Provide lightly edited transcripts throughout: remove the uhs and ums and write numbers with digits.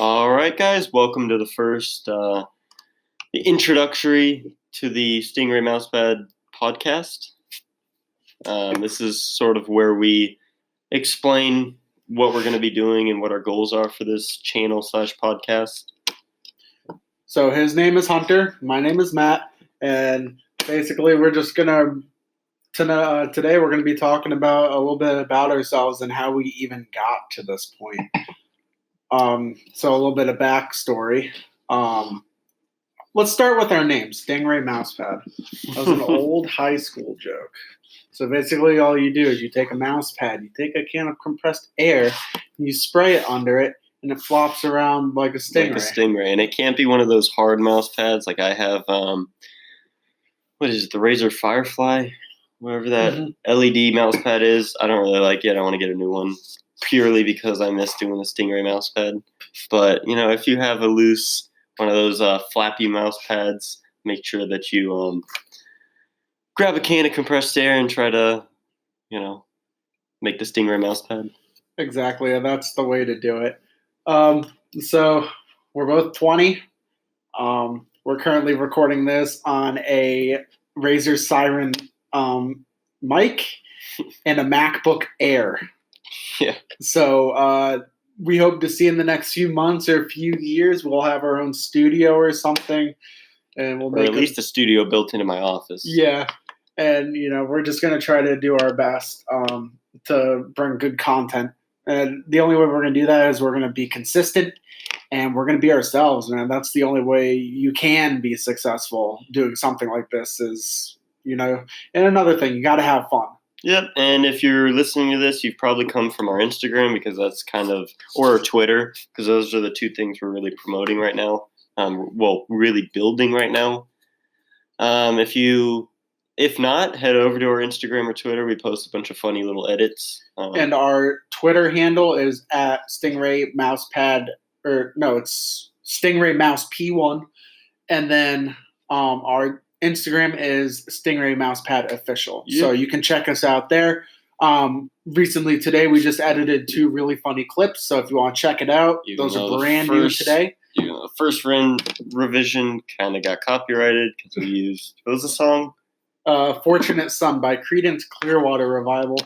All right, guys, welcome to the first the introductory to the Stingray Mousepad podcast. This is sort of where we explain what we're going to be doing and what our goals are for this channel/podcast. So his name is Hunter. My name is Matt, and basically we're just gonna today we're gonna be talking about a little bit about ourselves and how we even got to this point. So a little bit of backstory. Let's start with our name, Stingray Mousepad. That was an old high school joke. So basically all you do is you take a mouse pad, you take a can of compressed air, and you spray it under it, and it flops around like a stingray. Like a stingray. And it can't be one of those hard mouse pads like I have, what is it, the Razer Firefly? Whatever that LED mouse pad is. I don't really like it. I want to get a new one purely because I miss doing the Stingray mouse pad. But, if you have a loose one of those flappy mouse pads, make sure that you grab a can of compressed air and try to, make the Stingray mouse pad. Exactly, and that's the way to do it. So we're both 20. We're currently recording this on a Razer Siren mic and a MacBook Air. Yeah. So we hope to see in the next few months or a few years we'll have our own studio or something, and we'll make at least a studio built into my office. Yeah, and we're just gonna try to do our best to bring good content. And the only way we're going to do that is we're going to be consistent and we're going to be ourselves, man. That's the only way you can be successful doing something like this is, and another thing, you got to have fun. Yep. And if you're listening to this, you've probably come from our Instagram because that's or our Twitter, because those are the two things we're really promoting right now. Really building right now. If not, head over to our Instagram or Twitter. We post a bunch of funny little edits. And our Twitter handle is at Stingray Mousepad, it's Stingray Mouse P1. And then our Instagram is Stingray Mousepad Official. Yep. So you can check us out there. Recently today, we just edited 2 really funny clips. So if you want to check it out, those are brand new today. The first revision kind of got copyrighted because we used, what was the song? Fortunate Son by Creedence Clearwater Revival.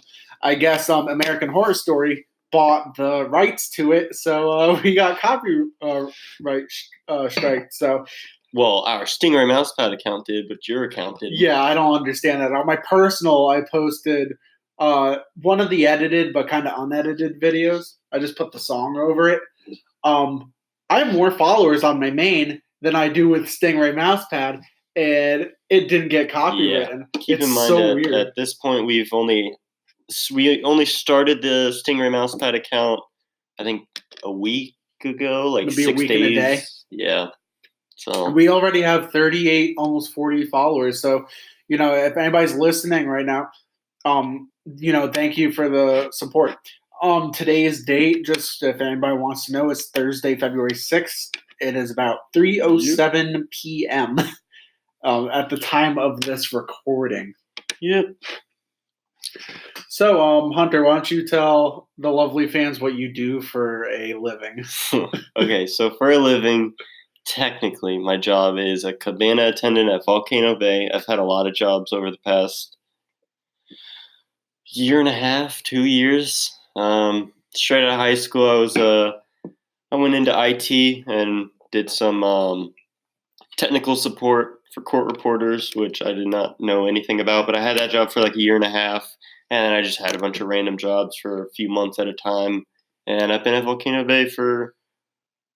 I guess American Horror Story bought the rights to it, so we got copyright strike. So, well, our Stingray Mousepad account did, but your account didn't. Yeah, I don't understand that. On my personal, I posted one of the edited but kind of unedited videos. I just put the song over it. I have more followers on my main than I do with Stingray Mousepad, and it didn't get copywritten. Yeah. Keep in mind that at this point we only started the Stingray Mousepad account, I think a week ago, like 6 days. A week and a day. Yeah. So we already have 38, almost 40 followers. So, if anybody's listening right now, thank you for the support. Today's date, just if anybody wants to know, is Thursday, February 6th. It is about 3:07 p.m. At the time of this recording. Yep. So, Hunter, why don't you tell the lovely fans what you do for a living? Okay, so for a living, technically, my job is a cabana attendant at Volcano Bay. I've had a lot of jobs over the past 1.5, 2 years. Straight out of high school, I went into IT and did some technical support for court reporters, which I did not know anything about, but I had that job for like 1.5 years, and I just had a bunch of random jobs for a few months at a time, and I've been at Volcano Bay for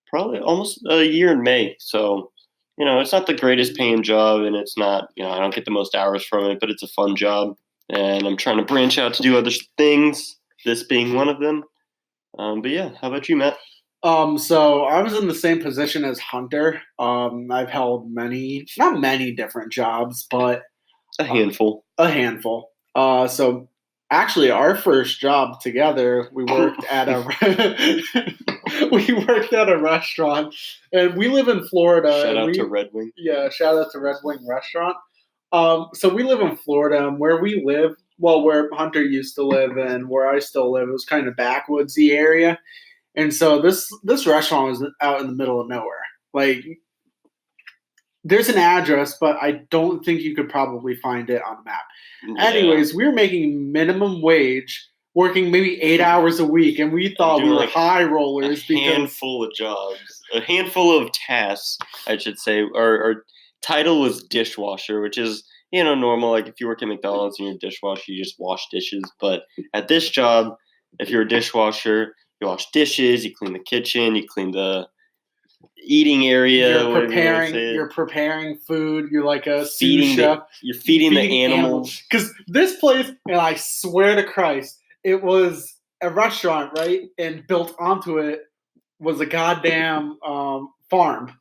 probably almost a year in May, so, it's not the greatest paying job, and it's not, I don't get the most hours from it, but it's a fun job, and I'm trying to branch out to do other things, this being one of them. But yeah, how about you, Matt? So I was in the same position as Hunter. I've held not many different jobs, but a handful. So actually, our first job together, we worked at a restaurant, and we live in Florida. Shout out to Red Wing. Yeah, shout out to Red Wing Restaurant. So we live in Florida, and where we live, where Hunter used to live and where I still live, it was kind of backwoodsy area. And so this restaurant was out in the middle of nowhere. Like, there's an address, but I don't think you could probably find it on the map. Yeah. Anyways, we were making minimum wage, working maybe 8 hours a week, and we thought we doing were like high rollers a because handful of jobs, a handful of tasks, I should say. Our title was dishwasher, which is normal. Like if you work at McDonald's and you're a dishwasher, you just wash dishes. But at this job, if you're a dishwasher, you wash dishes, you clean the kitchen, you clean the eating area. you're preparing food. You're like a sous Feeding chef. you're feeding the animals. Because this place, and I swear to Christ, it was a restaurant, right? And built onto it was a goddamn farm,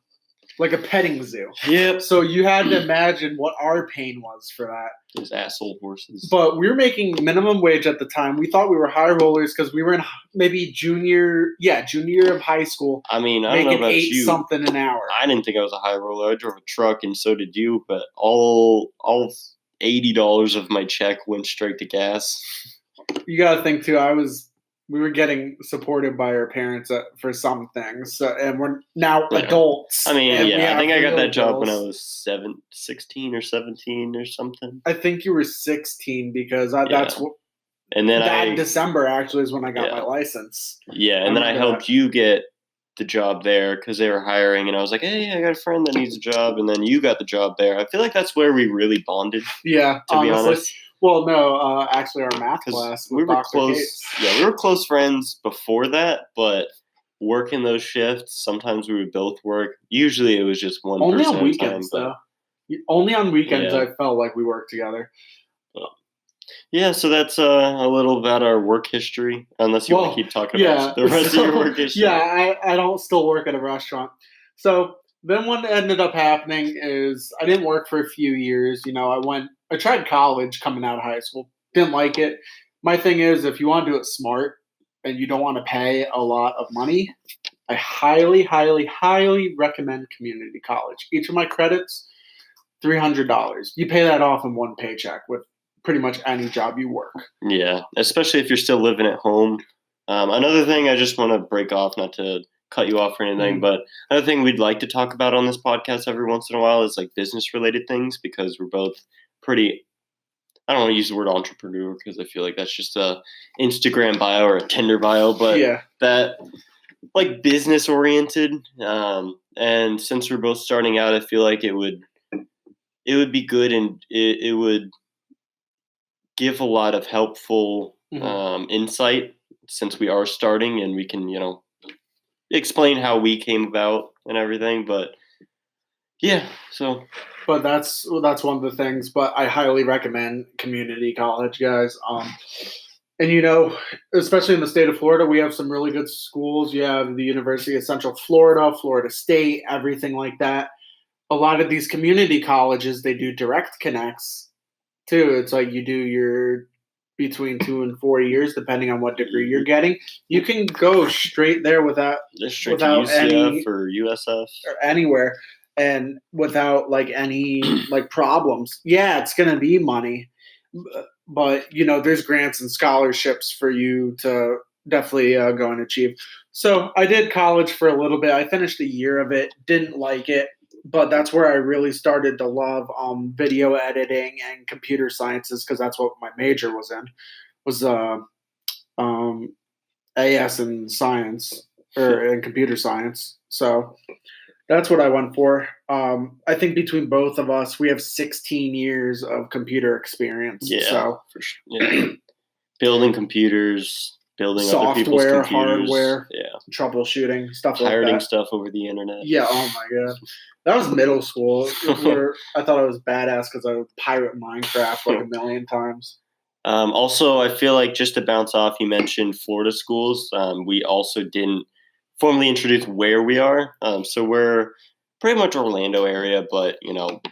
like a petting zoo. Yep. So you had to imagine what our pain was for that. Those asshole horses. But we were making minimum wage at the time. We thought we were high rollers because we were in maybe junior year of high school. I mean, I don't know making about $8 you. something an hour. I didn't think I was a high roller. I drove a truck, and so did you. But all $80 of my check went straight to gas. You got to think too. We were getting supported by our parents for some things, and we're now adults. I mean, I think I got that job when I bills. was 16 or 17 or something. I think you were 16 because that's what. And then that December actually is when I got my license. Yeah, and then I helped you get the job there because they were hiring, and I was like, hey, I got a friend that needs a job, and then you got the job there. I feel like that's where we really bonded. Yeah, to be honest. Well, no, actually, our math class. We were Dr. close. Gates. Yeah, we were close friends before that, but working those shifts, sometimes we would both work. Usually, it was just one. Only person on weekends, though. Only on weekends, I felt like we worked together. Yeah, so that's a little about our work history. Unless you want to keep talking about the rest of your work history. Yeah, I don't still work at a restaurant. So then what ended up happening is I didn't work for a few years. I tried college coming out of high school. Didn't like it. My thing is, if you want to do it smart and you don't want to pay a lot of money, I highly, highly, highly recommend community college. Each of my credits, $300. You pay that off in one paycheck with pretty much any job you work. Yeah, especially if you're still living at home. Another thing I just want to break off, not to cut you off or anything, but another thing we'd like to talk about on this podcast every once in a while is like business related things, because we're both pretty, I don't want to use the word entrepreneur because I feel like that's just a Instagram bio or a Tinder bio, but that like business oriented. And since we're both starting out, I feel like it would be good, and it would give a lot of helpful insight since we are starting, and we can, explain how we came about and everything. But yeah, so. But that's one of the things. But I highly recommend community college, guys. And especially in the state of Florida, we have some really good schools. You have the University of Central Florida, Florida State, everything like that. A lot of these community colleges, they do direct connects too. It's like you do your between 2 and 4 years, depending on what degree you're getting. You can go straight there without UCF any or USF or anywhere, and without like any like problems. Yeah, it's gonna be money, but there's grants and scholarships for you to definitely go and achieve. So I did college for a little bit. I finished a year of it, didn't like it. But that's where I really started to love video editing and computer sciences, because that's what my major was in, was AS in science or in computer science. So that's what I went for. I think between both of us, we have 16 years of computer experience. Yeah, so for sure. Yeah. Building computers. Building software, other people's computers, hardware, troubleshooting, stuff like that. Pirating stuff over the internet. Yeah, oh my god. That was middle school where I thought I was badass because I would pirate Minecraft like a million times. Also, I feel like just to bounce off, you mentioned Florida schools. We also didn't formally introduce where we are. So we're pretty much Orlando area, but,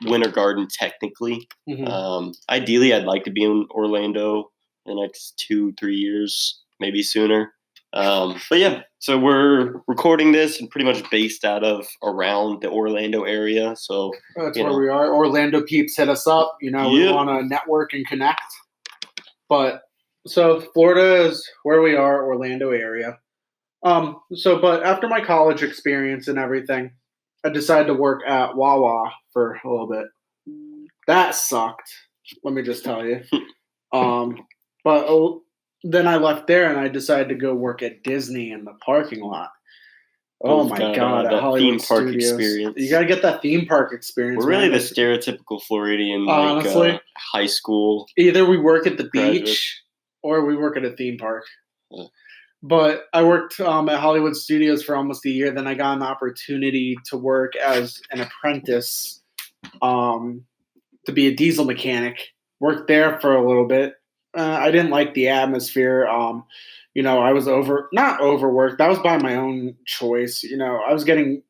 Winter Garden technically. Mm-hmm. Ideally, I'd like to be in Orlando in the next 2-3 years. Maybe sooner. But yeah, so we're recording this and pretty much based out of around the Orlando area. So that's where we are. Orlando peeps, hit us up. We want to network and connect. But so Florida is where we are, Orlando area. But after my college experience and everything, I decided to work at Wawa for a little bit. That sucked. Let me just tell you. Um, but then I left there and I decided to go work at Disney in the parking lot. Oh Both my got God, at that Hollywood theme park Studios. experience. You gotta get that theme park experience. We're really man. the stereotypical Floridian, Honestly, high school. either we work at the graduate. beach or we work at a theme park. Yeah. But I worked at Hollywood Studios for almost a year. Then I got an opportunity to work as an apprentice to be a diesel mechanic. Worked there for a little bit. I didn't like the atmosphere. I was not overworked. That was by my own choice. I was getting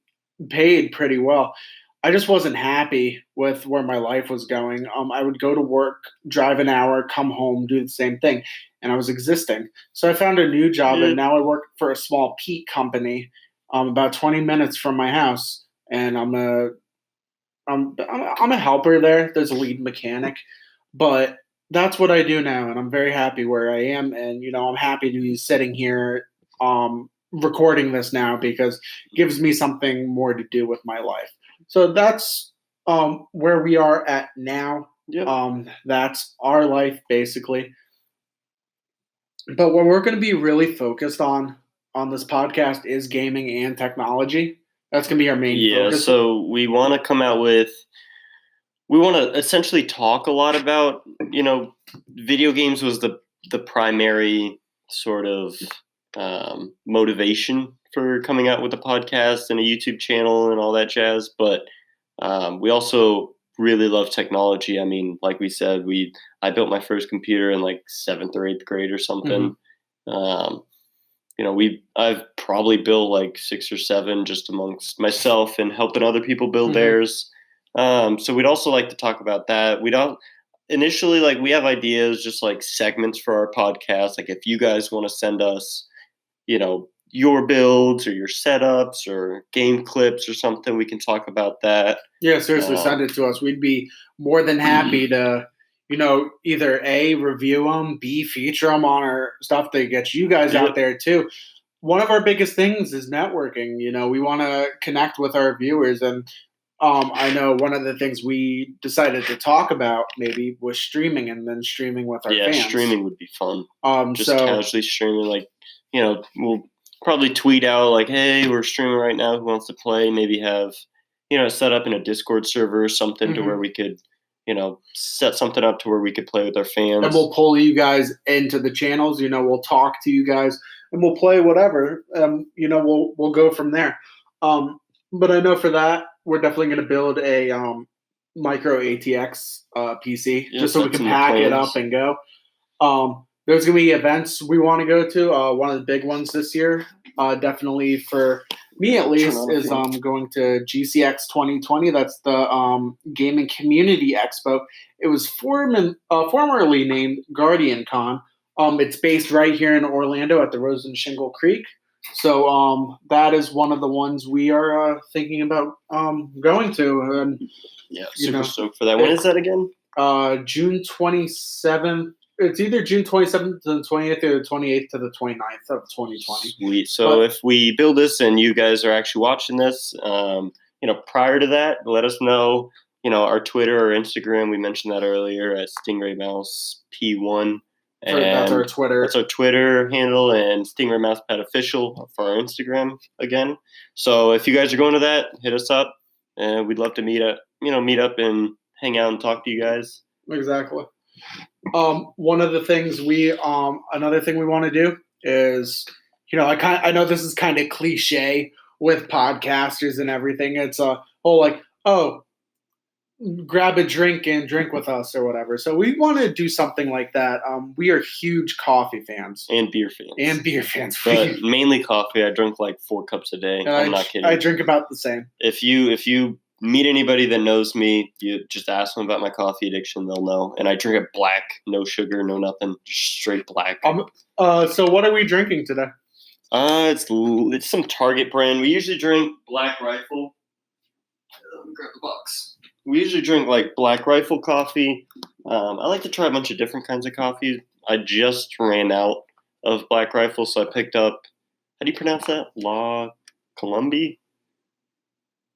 paid pretty well. I just wasn't happy with where my life was going. I would go to work, drive an hour, come home, do the same thing, and I was existing. So I found a new job, and now I work for a small peat company, about 20 minutes from my house, and I'm a helper there. There's a lead mechanic, but that's what I do now, and I'm very happy where I am. And I'm happy to be sitting here, recording this now because it gives me something more to do with my life. So that's where we are at now. Yep. That's our life basically. But what we're going to be really focused on this podcast is gaming and technology. That's going to be our main focus. So we want to come out with. We want to essentially talk a lot about, video games was the primary sort of motivation for coming out with a podcast and a YouTube channel and all that jazz. But we also really love technology. I mean, like we said, I built my first computer in like 7th or 8th grade or something. I've probably built like 6 or 7 just amongst myself and helping other people build theirs. So we'd also like to talk about that. We don't initially we have ideas, just like segments for our podcast. Like if you guys want to send us, your builds or your setups or game clips or something, we can talk about that. Yeah, seriously, send it to us. We'd be more than happy to, either A, review them, B, feature them on our stuff to get you guys out there too. One of our biggest things is networking. We want to connect with our viewers. And I know one of the things we decided to talk about maybe was streaming and then streaming with our fans. Yeah, streaming would be fun. Just so casually streaming, we'll probably tweet out like, hey, we're streaming right now. Who wants to play? Maybe have, set up in a Discord server or something to where we could, set something up to where we could play with our fans. And we'll pull you guys into the channels. We'll talk to you guys and we'll play whatever. We'll go from there. But I know for that, we're definitely going to build a micro ATX PC just so we can pack it up and go. There's going to be events we want to go to. One of the big ones this year, definitely for me at least, is going to GCX 2020. That's the Gaming Community Expo. It was formerly named Guardian Con. It's based right here in Orlando at the Rose and Shingle Creek. So that is one of the ones we are thinking about going to. And, super stoked for that. When is that again? June 27th. It's either June 27th to the 20th or the 28th to the 29th of 2020. Sweet. So if we build this and you guys are actually watching this, prior to that, let us know. Our Twitter or Instagram. We mentioned that earlier at Stingray Mousepad. And that's our Twitter. That's our Twitter handle, and Stingray Mousepad official for our Instagram again. So if you guys are going to that, hit us up, and we'd love to meet up and hang out and talk to you guys. Exactly. One of the things another thing we want to do is, I know this is kind of cliche with podcasters and everything. It's a whole grab a drink and drink with us or whatever. So we want to do something like that. We are huge coffee fans and beer fans, but mainly coffee. I drink like 4 cups a day. I'm not kidding. I drink about the same. If you meet anybody that knows me, you just ask them about my coffee addiction, they'll know. And I drink it black, no sugar, no nothing, just straight black. So what are we drinking today? It's some Target brand. We usually drink Black Rifle. Let me grab the box. We usually drink like Black Rifle coffee. I like to try a bunch of different kinds of coffee. I just ran out of Black Rifle, so I picked up How do you pronounce that? La Colombe?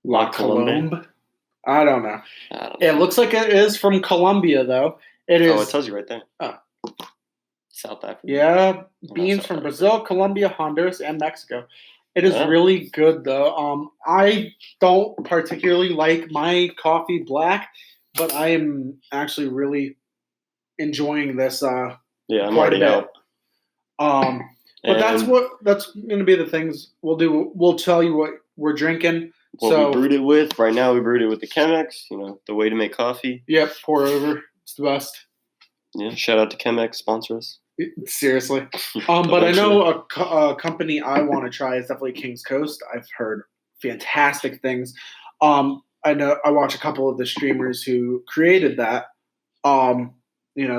La Colombe? Colombe? I don't know. I don't It know. looks like it is from Colombia, though. It is. Oh, it tells you right there. Oh. South Africa. Yeah, Not beans South from Africa. Brazil, Colombia, Honduras, and Mexico. It is Yeah. really good, though. I don't particularly like my coffee black, but I am actually really enjoying this Yeah, I'm quite a already bit. out. But that's And going to be the things we'll do. We'll tell you what we're drinking. what we brewed it with. Right now, we brewed it with the Chemex. The way to make coffee. Yep, pour over. It's the best. Yeah, shout out to Chemex, sponsor us. Seriously. But I know a company I want to try is definitely King's Coast. I've heard fantastic things. I know I watch a couple of the streamers who created that.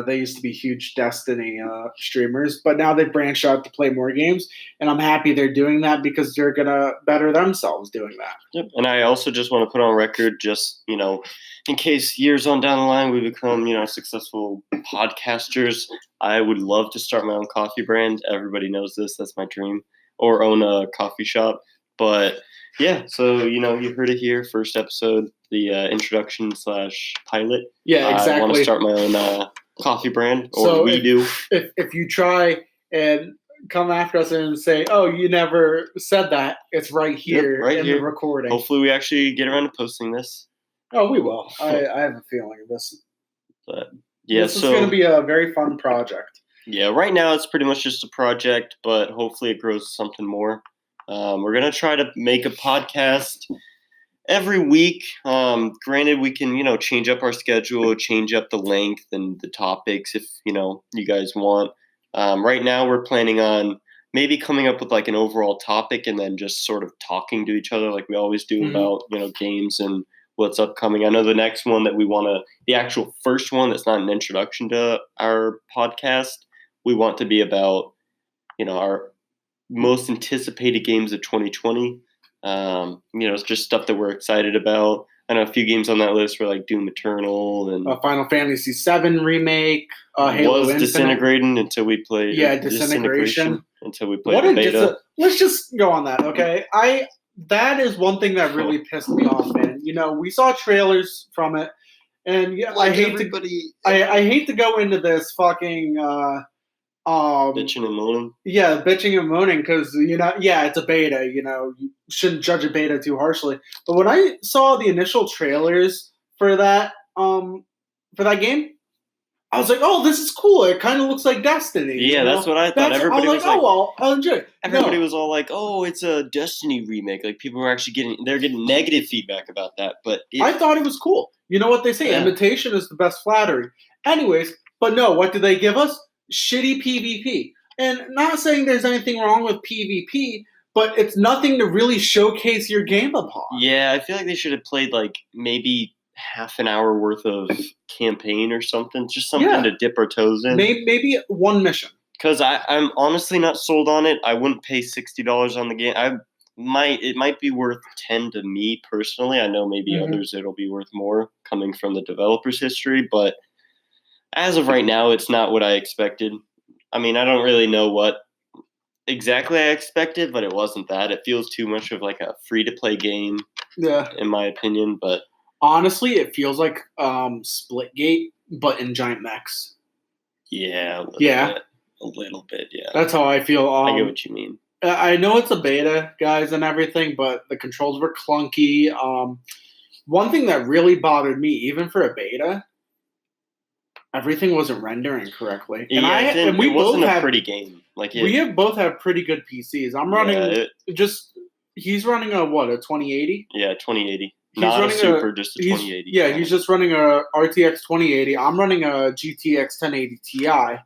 They used to be huge Destiny streamers, but now they've branched out to play more games, and I'm happy they're doing that because they're gonna better themselves doing that. Yep. And I also just want to put on record, just in case years on down the line we become successful podcasters, I would love to start my own coffee brand. Everybody knows this. That's my dream. Or own a coffee shop. But yeah, so you heard it here. First episode, the introduction / pilot. Yeah, exactly. I want to start my own coffee brand, or So we do. If you try and come after us and say, "Oh, you never said that," it's right here in the recording. Hopefully, we actually get around to posting this. Oh, we will. I have a feeling of this. But yeah, this is going to be a very fun project. Yeah, right now it's pretty much just a project, but hopefully it grows to something more. We're going to try to make a podcast every week. Granted, we can, change up our schedule, change up the length and the topics if, you guys want. Right now we're planning on maybe coming up with like an overall topic and then just sort of talking to each other like we always do about, games and what's upcoming. I know the next one that we want to, the actual first one that's not an introduction to our podcast, we want to be about, our most anticipated games of 2020. It's just stuff that we're excited about. I know a few games on that list were like Doom Eternal and Final Fantasy VII remake. Halo was Infinite. Disintegrating until we played. Yeah, Disintegration until we played the beta. Let's just go on that, okay? That is one thing that really pissed me off, man. We saw trailers from it, and yeah, I hate to go into this fucking bitching and moaning. Yeah, bitching and moaning because it's a beta. You shouldn't judge a beta too harshly. But when I saw the initial trailers for that game, I was like, "Oh, this is cool. It kind of looks like Destiny." Yeah, that's what I thought. Everybody was like, "Oh, well, I'll enjoy it." Everybody was all like, "Oh, it's a Destiny remake." Like people were actually getting negative feedback about that. But I thought it was cool. You know what they say? Yeah. Imitation is the best flattery. Anyways, but no, what did they give us? Shitty PvP. And not saying there's anything wrong with PvP, but it's nothing to really showcase your game upon. Yeah, I feel like they should have played like maybe half an hour worth of campaign or something. Just something to dip our toes in. Maybe one mission. Because I'm honestly not sold on it. I wouldn't pay $60 on the game. It might be worth $10 to me personally. I know maybe others it'll be worth more coming from the developer's history, but as of right now, it's not what I expected. I mean, I don't really know what exactly I expected, but it wasn't that. It feels too much of like a free-to-play game, in my opinion. But honestly, it feels like Splitgate, but in giant mechs. Yeah, a little bit, yeah. That's how I feel. I get what you mean. I know it's a beta, guys, and everything, but the controls were clunky. One thing that really bothered me, even for a beta, everything wasn't rendering correctly. And we wasn't both have a pretty game. We both have pretty good PCs. I'm running he's running a 2080? Yeah, 2080. Not a super, just a 2080. Yeah, he's just running a RTX 2080. I'm running a GTX 1080 Ti.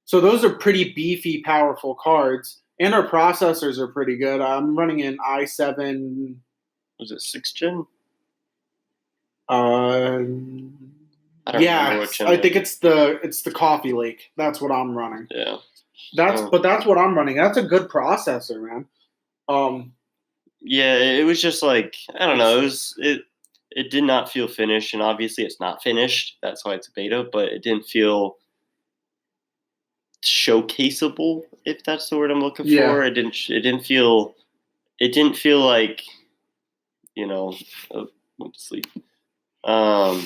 So those are pretty beefy, powerful cards. And our processors are pretty good. I'm running an i7. Was it 6th gen? I think it's the Coffee Lake. That's what I'm running. Yeah. But that's what I'm running. That's a good processor, man. Yeah, it was just like, I don't know. It did not feel finished, and obviously it's not finished. That's why it's a beta. But it didn't feel showcaseable, if that's the word I'm looking Yeah. for. It didn't feel like, went to sleep. I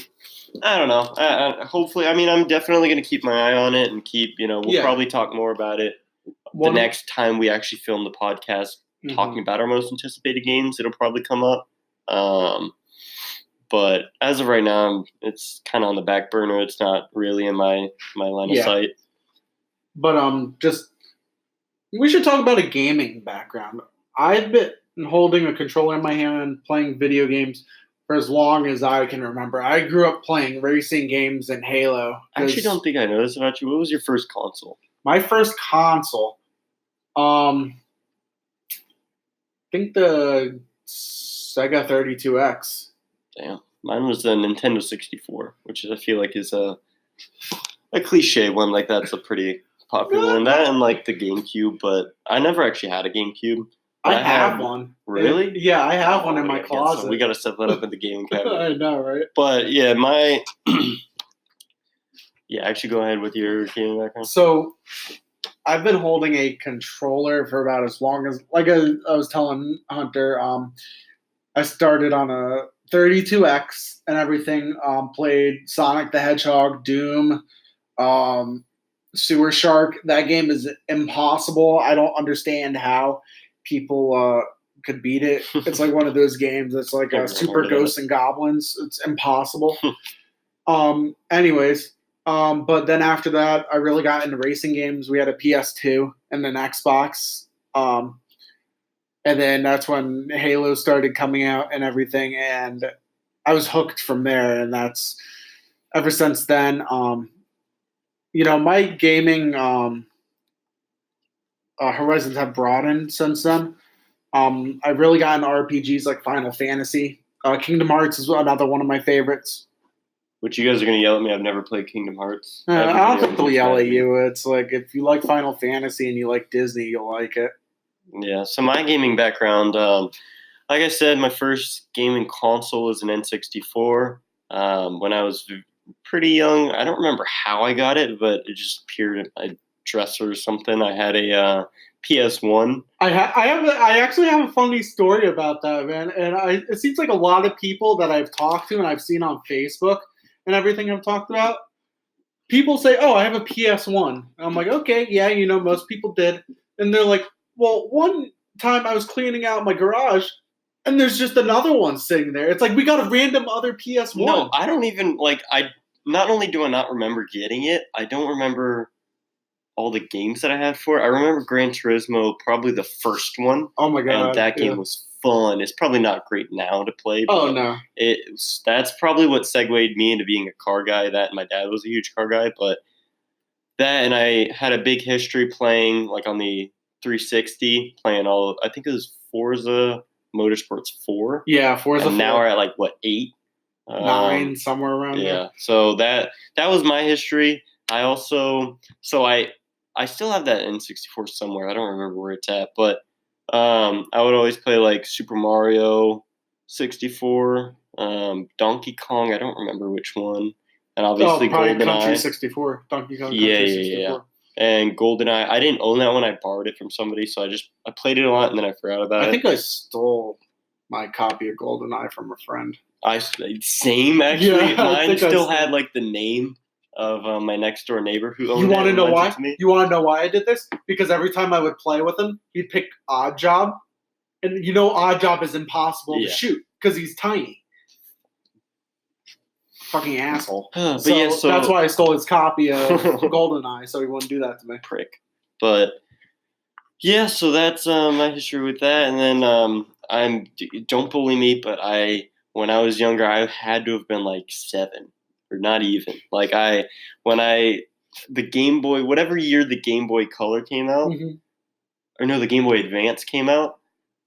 don't know. Hopefully, I'm definitely going to keep my eye on it and keep, we'll probably talk more about it the next time we actually film the podcast, talking about our most anticipated games. It'll probably come up. But as of right now, it's kind of on the back burner. It's not really in my line of sight. But we should talk about a gaming background. I've been holding a controller in my hand, playing video games for as long as I can remember. I grew up playing racing games and Halo. I actually don't think I know this about you. What was your first console? My first console, I think the Sega 32X. Damn. Mine was the Nintendo 64, which I feel like is a cliche one. Like, that's a pretty popular one. That and, like, the GameCube, but I never actually had a GameCube. I have one. Really? Yeah, I have one in my closet. So we got to set that up in the gaming cabinet. I know, right? But, yeah, actually go ahead with your gaming background. So, I've been holding a controller for about as long as, like I was telling Hunter, I started on a 32X and everything. Played Sonic the Hedgehog, Doom, Sewer Shark. That game is impossible. I don't understand how people could beat it. It's like one of those games that's like a Super Ghosts and Goblins. It's impossible. Anyways, but then after that, I really got into racing games. We had a PS2 and an Xbox. And then that's when Halo started coming out and everything, and I was hooked from there. And that's ever since then. My gaming horizons have broadened since then. I've really gotten RPGs like Final Fantasy. Kingdom Hearts is another one of my favorites. Which you guys are going to yell at me. I've never played Kingdom Hearts. I don't think they'll yell at you. It's like if you like Final Fantasy and you like Disney, you'll like it. Yeah, so my gaming background, like I said, my first gaming console was an N64. When I was pretty young, I don't remember how I got it, but it just appeared in my dresser or something. I had a PS1. I actually have a funny story about that, man. And it seems like a lot of people that I've talked to and I've seen on Facebook and everything I've talked about, people say, "Oh, I have a PS1." And I'm like, "Okay, yeah, most people did." And they're like, "Well, one time I was cleaning out my garage, and there's just another one sitting there. It's like we got a random other PS1." No, I don't even not only do I not remember getting it, I don't remember all the games that I had for it. I remember Gran Turismo, probably the first one. Oh my god, and that game was fun. It's probably not great now to play. Oh no, that's probably what segued me into being a car guy. That and my dad was a huge car guy, but that and I had a big history playing like on the 360, playing I think it was Forza Motorsports 4. Yeah, Forza. And 4. now we're at like what 8, 9, somewhere around there. Yeah, so that was my history. I also I still have that N64 somewhere. I don't remember where it's at, but I would always play like Super Mario 64, Donkey Kong. I don't remember which one, and obviously GoldenEye. Country 64, Donkey Kong. Yeah, Country 64. yeah. And GoldenEye, I didn't own that one. I borrowed it from somebody, so I played it a lot, and then I forgot about it. I think I stole my copy of GoldenEye from a friend. Same actually. Yeah, mine still had like the name of my next door neighbor who owned it. You want to know why? Me. You want to know why I did this? Because every time I would play with him, he'd pick Odd Job, and Odd Job is impossible to shoot because he's tiny. Fucking asshole. So that's why I stole his copy of GoldenEye, so he wouldn't do that to me. Prick. But yeah, so that's my history with that. And then don't bully me, but when I was younger, I had to have been like 7, or not even. Like the Game Boy, whatever year the Game Boy Color came out, or no, the Game Boy Advance came out,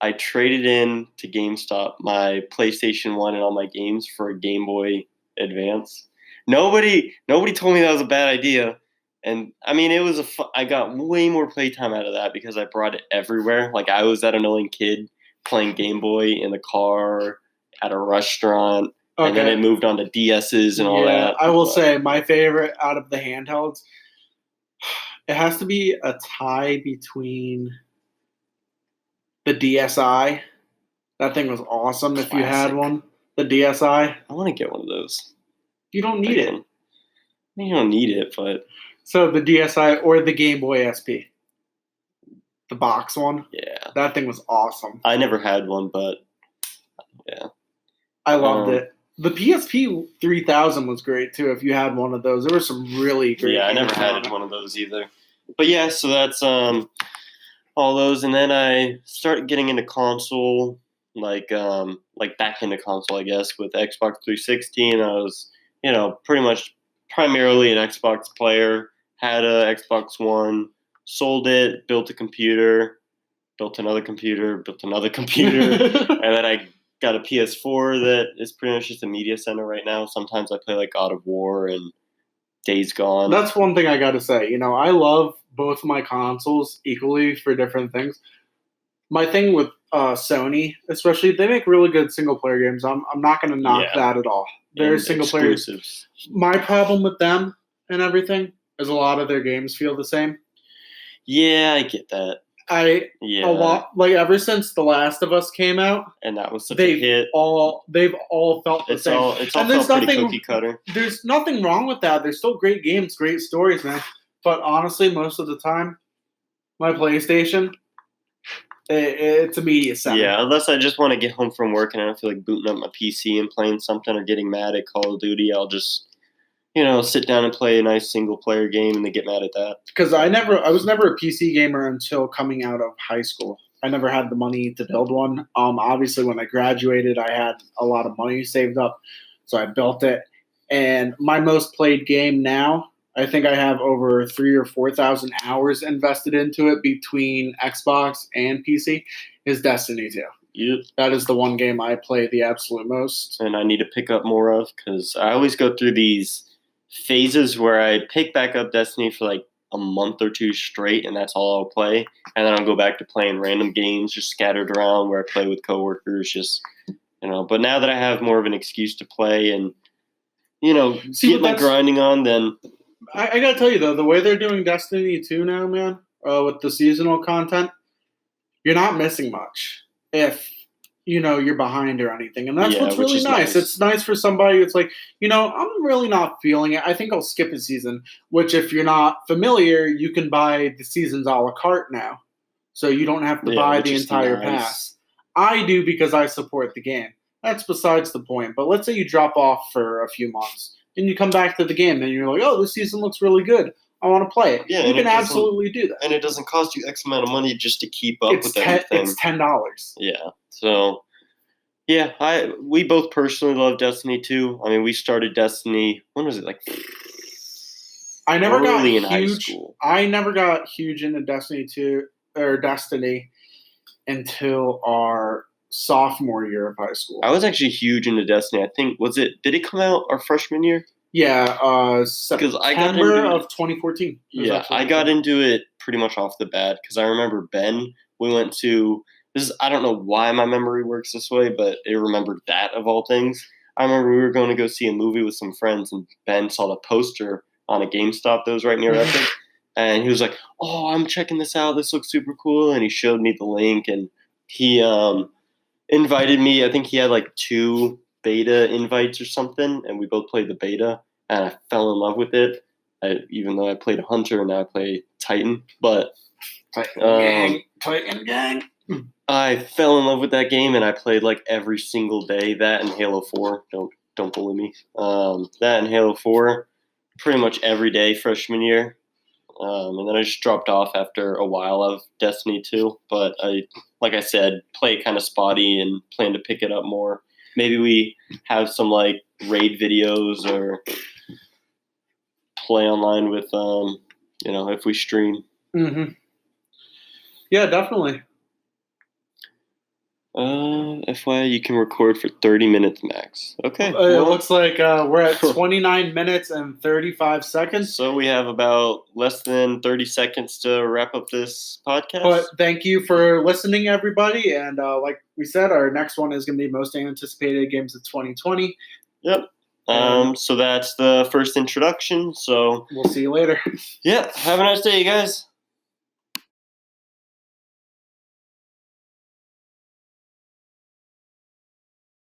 I traded in to GameStop my PlayStation 1 and all my games for a Game Boy Advance. Nobody told me that was a bad idea, and I mean it was I got way more playtime out of that because I brought it everywhere. Like I was that annoying kid playing Game Boy in the car, at a restaurant, and then it moved on to DSs and all that. I will say my favorite out of the handhelds, It has to be a tie between the DSi. That thing was awesome if you had Classic. one. The DSi. I want to get one of those. You don't need it. Again. You don't need it, but So the DSi or the Game Boy SP. The box one. yeah. That thing was awesome. I never had one, but yeah. I loved it. The PSP 3000 was great too. If you had one of those, there were some really great. Yeah, I never games had on it. one of those either. But yeah, so that's all those, and then I started getting into console, like back into console, I guess, with Xbox 360, and I was, pretty much primarily an Xbox player. Had a Xbox One, sold it, built a computer, built another computer, built another computer, and then I got a PS4 that is pretty much just a media center right now. Sometimes I play like God of War and Days Gone. That's one thing I got to say. I love both of my consoles equally for different things. My thing with Sony, especially, they make really good single player games. I'm not going to knock that at all. They're And single players. exclusives. My problem with them and everything is a lot of their games feel the same. Yeah, I get that. A lot, like ever since The Last of Us came out, and that was such a hit. They've all felt the same. It's all felt pretty cookie cutter. There's nothing wrong with that. They're still great games, great stories, man. But honestly, most of the time, my PlayStation, it's a media center. Yeah, unless I just want to get home from work and I don't feel like booting up my PC and playing something or getting mad at Call of Duty, I'll just sit down and play a nice single player game and then get mad at that. Because I was never a PC gamer until coming out of high school. I never had the money to build one. Obviously, when I graduated, I had a lot of money saved up, so I built it. And my most played game now, I think I have over 3,000 or 4,000 hours invested into it between Xbox and PC, is Destiny 2. Yep. That is the one game I play the absolute most. And I need to pick up more of, because I always go through these phases where I pick back up Destiny for like a month or two straight, and that's all I'll play. And then I'll go back to playing random games just scattered around where I play with coworkers, just, But now that I have more of an excuse to play and, get my grinding on, then... I gotta tell you, though, the way they're doing Destiny 2 now, man, with the seasonal content, you're not missing much if, you're behind or anything. And that's what's really nice. It's nice for somebody that's like, I'm really not feeling it. I think I'll skip a season, which if you're not familiar, you can buy the seasons a la carte now. So you don't have to buy the entire pass. I do because I support the game. That's besides the point. But let's say you drop off for a few months and you come back to the game and you're like, oh, this season looks really good. I want to play it. Yeah, you can absolutely do that. And it doesn't cost you X amount of money just to keep up with everything. It's $10. Yeah. So, yeah, we both personally love Destiny 2. I mean, we started Destiny, when was it? Like I never got in high school. I never got huge into Destiny 2 or Destiny until our sophomore year of high school. I was actually huge into Destiny. I think did it come out our freshman year? Yeah, September of 2014. Yeah, I got into it pretty much off the bat because I remember Ben. We went to I don't know why my memory works this way, but it remembered that of all things. I remember we were going to go see a movie with some friends, and Ben saw the poster on a GameStop that was right near us, and he was like, "Oh, I'm checking this out. This looks super cool." And he showed me the link, and he invited me. I think he had like 2 beta invites or something, and we both played the beta, and I fell in love with it. Even though I played a Hunter and now I play Titan, but Titan gang. I fell in love with that game, and I played like every single day. That and Halo 4. Don't bully me. That and Halo 4, pretty much every day freshman year. And then I just dropped off after a while of Destiny 2. But like I said, play kind of spotty and plan to pick it up more. Maybe we have some like raid videos or play online with if we stream. Mm-hmm. Yeah, definitely. FYI, you can record for 30 minutes max. Okay. It looks like we're at 29 minutes and 35 seconds. So we have about less than 30 seconds to wrap up this podcast. But thank you for listening, everybody. And like we said, our next one is going to be most anticipated games of 2020. Yep. So that's the first introduction. So We'll see you later. yeah, have a nice day, you guys.